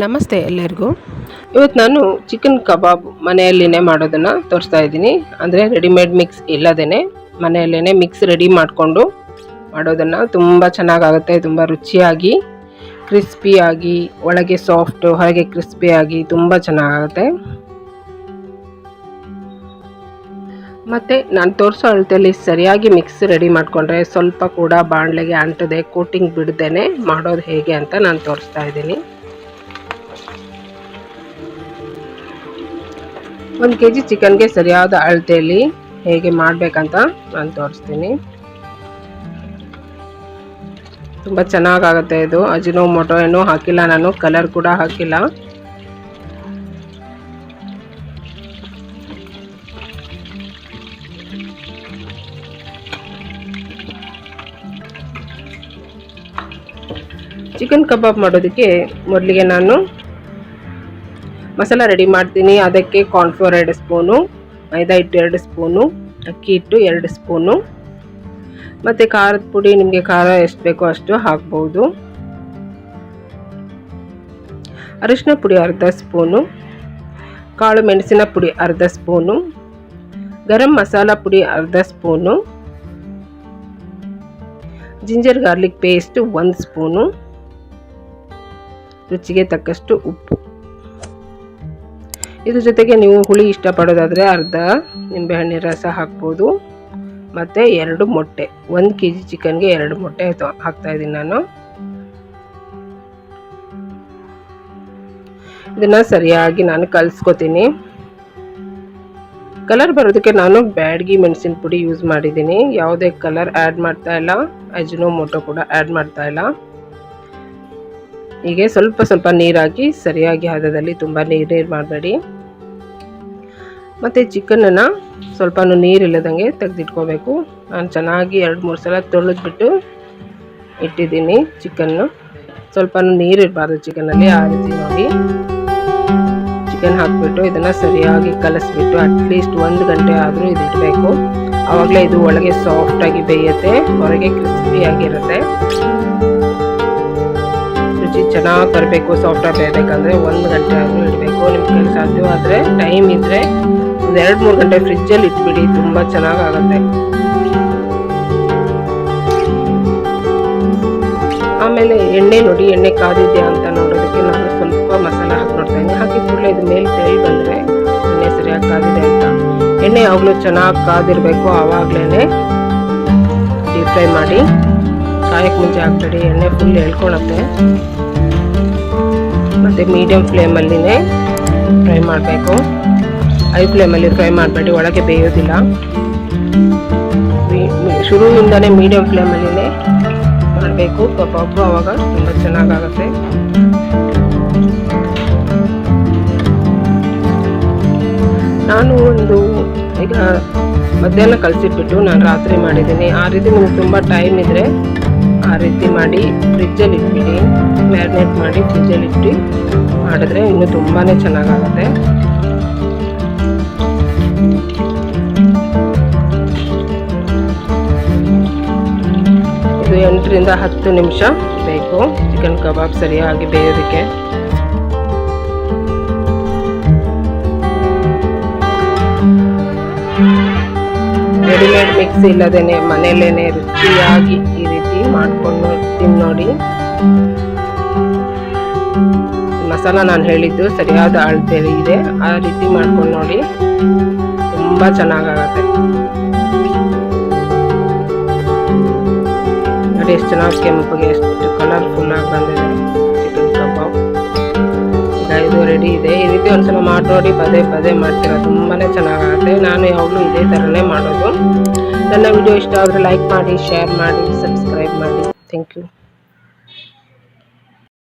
ನಮಸ್ತೆ ಎಲ್ಲರಿಗೂ. ಇವತ್ತು ನಾನು ಚಿಕನ್ ಕಬಾಬ್ ಮನೆಯಲ್ಲಿನೇ ಮಾಡೋದನ್ನು ತೋರಿಸ್ತಾ ಇದ್ದೀನಿ. ಅಂದರೆ ರೆಡಿಮೇಡ್ ಮಿಕ್ಸ್ ಇಲ್ಲದೇ ಮನೆಯಲ್ಲೇ ಮಿಕ್ಸ್ ರೆಡಿ ಮಾಡಿಕೊಂಡು ಮಾಡೋದನ್ನು ತುಂಬ ಚೆನ್ನಾಗಾಗುತ್ತೆ. ತುಂಬ ರುಚಿಯಾಗಿ ಕ್ರಿಸ್ಪಿಯಾಗಿ, ಒಳಗೆ ಸಾಫ್ಟು ಹೊರಗೆ ಕ್ರಿಸ್ಪಿಯಾಗಿ ತುಂಬ ಚೆನ್ನಾಗಾಗುತ್ತೆ. ಮತ್ತು ನಾನು ತೋರಿಸೋ ಅಳತೆಯಲ್ಲಿ ಸರಿಯಾಗಿ ಮಿಕ್ಸ್ ರೆಡಿ ಮಾಡಿಕೊಂಡ್ರೆ ಸ್ವಲ್ಪ ಕೂಡ ಬಾಣಲೆಗೆ ಅಂಟದೆ ಕೋಟಿಂಗ್ ಬಿಡದೇ ಮಾಡೋದು ಹೇಗೆ ಅಂತ ನಾನು ತೋರಿಸ್ತಾ ಇದ್ದೀನಿ. 1 kg ಚಿಕನ್ಗೆ ಸರಿಯಾದ ಅಳತೆಯಲ್ಲಿ ಹೇಗೆ ಮಾಡಬೇಕಂತ ನಾನು ತೋರಿಸ್ತೀನಿ. ತುಂಬ ಚೆನ್ನಾಗಾಗುತ್ತೆ ಇದು. ಅಜಿನೋಮೋಟೊ ಏನೂ ಹಾಕಿಲ್ಲ, ನಾನು ಕಲರ್ ಕೂಡ ಹಾಕಿಲ್ಲ. ಚಿಕನ್ ಕಬಾಬ್ ಮಾಡೋದಕ್ಕೆ ಮೊದಲಿಗೆ ನಾನು ಮಸಾಲ ರೆಡಿ ಮಾಡ್ತೀನಿ. ಅದಕ್ಕೆ ಕಾರ್ನ್ಫ್ಲೋರ್ 2 ಸ್ಪೂನು, ಮೈದಾ ಹಿಟ್ಟು 2 ಸ್ಪೂನು, ಅಕ್ಕಿ ಹಿಟ್ಟು 2 ಸ್ಪೂನು, ಮತ್ತು ಖಾರದ ಪುಡಿ ನಿಮಗೆ ಖಾರ ಎಷ್ಟು ಬೇಕೋ ಅಷ್ಟು ಹಾಕ್ಬೋದು. ಅರಿಶಿನ ಪುಡಿ 1/2 ಸ್ಪೂನು, ಕಾಳು ಮೆಣಸಿನ ಪುಡಿ 1/2 ಸ್ಪೂನು, ಗರಂ ಮಸಾಲ ಪುಡಿ 1/2 spoon, ginger garlic paste 1 spoon, ರುಚಿಗೆ ತಕ್ಕಷ್ಟು ಉಪ್ಪು. ಇದ್ರ ಜೊತೆಗೆ ನೀವು ಹುಳಿ ಇಷ್ಟಪಡೋದಾದರೆ ಅರ್ಧ ನಿಂಬೆಹಣ್ಣಿನ ರಸ ಹಾಕ್ಬೋದು. ಮತ್ತು 2 ಮೊಟ್ಟೆ, 1 kg ಚಿಕನ್ಗೆ 2 ಮೊಟ್ಟೆ ಹಾಕ್ತಾಯಿದ್ದೀನಿ ನಾನು. ಇದನ್ನು ಸರಿಯಾಗಿ ನಾನು ಕಲಿಸ್ಕೊತೀನಿ. ಕಲರ್ ಬರೋದಕ್ಕೆ ನಾನು ಬ್ಯಾಡಗಿ ಮೆಣಸಿನ ಪುಡಿ ಯೂಸ್ ಮಾಡಿದ್ದೀನಿ. ಯಾವುದೇ ಕಲರ್ ಆ್ಯಡ್ ಮಾಡ್ತಾ ಇಲ್ಲ, ಅಜಿನೋಮೋಟೊ ಕೂಡ ಆ್ಯಡ್ ಮಾಡ್ತಾ ಇಲ್ಲ. ಹೀಗೆ ಸ್ವಲ್ಪ ನೀರು ಹಾಕಿ ಸರಿಯಾಗಿ ಹದದಲ್ಲಿ, ತುಂಬ ನೀರು ಮಾಡಬೇಡಿ. ಮತ್ತು ಚಿಕನನ್ನು ಸ್ವಲ್ಪ ನೀರಿಲ್ಲದಂಗೆ ತೆಗೆದಿಟ್ಕೋಬೇಕು. ನಾನು ಚೆನ್ನಾಗಿ 2-3 ಸಲ ತೊಳೆದ್ಬಿಟ್ಟು ಇಟ್ಟಿದ್ದೀನಿ ಚಿಕನ್ನು. ಸ್ವಲ್ಪ ನೀರಿರಬಾರ್ದು ಚಿಕನಲ್ಲಿ, ಆ ರೀತಿ ನೋಡಿ ಚಿಕನ್ ಹಾಕಿಬಿಟ್ಟು ಇದನ್ನು ಸರಿಯಾಗಿ ಕಲಿಸ್ಬಿಟ್ಟು ಅಟ್ಲೀಸ್ಟ್ 1 ಗಂಟೆ ಆದರೂ ಇದು ಇಡಬೇಕು. ಆವಾಗಲೇ ಇದು ಒಳಗೆ ಸಾಫ್ಟಾಗಿ ಬೇಯುತ್ತೆ, ಹೊರಗೆ ಕ್ರಿಸ್ಪಿಯಾಗಿರುತ್ತೆ. ರುಚಿ ಚೆನ್ನಾಗಿ ಬರಬೇಕು. ಸಾಫ್ಟಾಗಿ ಬೇಯಬೇಕಂದ್ರೆ 1 ಗಂಟೆ ಆದರೂ ಇಡಬೇಕು. ನಿಮ್ಮ ಕೈಲಿ ಸಾಧ್ಯವಾದರೆ ಟೈಮ್ ಇದ್ದರೆ 2-3 ಗಂಟೆ ಫ್ರಿಜ್ಜಲ್ಲಿ ಇಟ್ಬಿಡಿ, ತುಂಬ ಚೆನ್ನಾಗಾಗುತ್ತೆ. ಆಮೇಲೆ ಎಣ್ಣೆ ನೋಡಿ, ಎಣ್ಣೆ ಕಾದಿದೆಯಾ ಅಂತ ನೋಡೋದಕ್ಕೆ ನಾನು ಸ್ವಲ್ಪ ಮಸಾಲ ಹಾಕಿ ನೋಡ್ತಾಯಿದ್ದೀನಿ. ಹಾಕಿದ ಕೂಡಲೇ ಇದು ಮೇಲೆ ತೇಲ್ ಬಂದರೆ ಎಣ್ಣೆ ಸರಿಯಾಗಿ ಕಾದಿದೆ ಅಂತ. ಎಣ್ಣೆ ಯಾವಾಗಲೂ ಚೆನ್ನಾಗಿ ಕಾದಿರಬೇಕು, ಆವಾಗಲೇ ಡೀಪ್ ಫ್ರೈ ಮಾಡಿ. ಕಾಯಕ್ಕೆ ಮುಂಚೆ ಹಾಕ್ಬೇಡಿ, ಎಣ್ಣೆ ಫುಲ್ ಎಳ್ಕೊಳತ್ತೆ. ಮತ್ತು ಮೀಡಿಯಮ್ ಫ್ಲೇಮಲ್ಲಿನೇ ಫ್ರೈ ಮಾಡಬೇಕು. ಹೈ ಫ್ಲೇಮಲ್ಲಿ ಫ್ರೈ ಮಾಡಬೇಡಿ, ಒಳಗೆ ಬೇಯೋದಿಲ್ಲ. ಶುರುವಿಂದನೇ ಮೀಡಿಯಮ್ ಫ್ಲೇಮಲ್ಲಿನೇ ಮಾಡಬೇಕು ಕಬಾಬು, ಆವಾಗ ತುಂಬ ಚೆನ್ನಾಗಾಗುತ್ತೆ. ನಾನು ಈಗ ಮಧ್ಯಾಹ್ನ ಕಲಸಿಟ್ಬಿಟ್ಟು ನಾನು ರಾತ್ರಿ ಮಾಡಿದ್ದೀನಿ. ಆ ರೀತಿ ನಿಮ್ಗೆ ತುಂಬ ಟೈಮ್ ಇದ್ದರೆ ಆ ರೀತಿ ಮಾಡಿ ಫ್ರಿಜ್ಜಲ್ಲಿ ಇಟ್ಬಿಡಿ. ಮ್ಯಾರಿನೇಟ್ ಮಾಡಿ ಫ್ರಿಜ್ಜಲ್ಲಿ ಇಟ್ಟು ಮಾಡಿದ್ರೆ ಇನ್ನೂ ತುಂಬಾ ಚೆನ್ನಾಗಾಗುತ್ತೆ. ಇದು 8ರಿಂದ 10 ನಿಮಿಷ ಬೇಕು ಚಿಕನ್ ಕಬಾಬ್ ಸರಿಯಾಗಿ ಬೇಯೋದಕ್ಕೆ. ರೆಡಿಮೇಡ್ ಮಿಕ್ಸ್ ಇಲ್ಲದೇ ಮನೆಯಲ್ಲೇ ರುಚಿಯಾಗಿ ಈ ರೀತಿ ಮಾಡಿಕೊಂಡು ತಿನ್ನೋಡಿ. ಮಸಾಲ ನಾನು ಹೇಳಿದ್ದು ಸರಿಯಾದ ಅಳತೆಯಲ್ಲಿ ಇದೆ, ಆ ರೀತಿ ಮಾಡ್ಕೊಂಡು ನೋಡಿ, ತುಂಬ ಚೆನ್ನಾಗಾಗತ್ತೆ. ನೋಡಿ ಎಷ್ಟು ಚೆನ್ನಾಗಿ ಕೆಂಪಗೆ, ಎಷ್ಟು ಕಲರ್ಫುಲ್ಲಾಗಿ ಬಂದಿದೆ ಚಿಕನ್ ಕಬಾಬ್. ಈಗ ಇದು ರೆಡಿ ಇದೆ. ಈ ರೀತಿ ಒಂದ್ಸಲ ಮಾಡಿ ನೋಡಿ, ಪದೇ ಮಾಡ್ತೀರ, ತುಂಬಾ ಚೆನ್ನಾಗಾಗುತ್ತೆ. ನಾನು ಯಾವಾಗಲೂ ಇದೇ ಥರನೇ ಮಾಡೋದು. ನನ್ನ ವಿಡಿಯೋ ಇಷ್ಟ ಆದರೆ ಲೈಕ್ ಮಾಡಿ, ಶೇರ್ ಮಾಡಿ, ಸಬ್ಸ್ಕ್ರೈಬ್ ಮಾಡಿ. Thank you.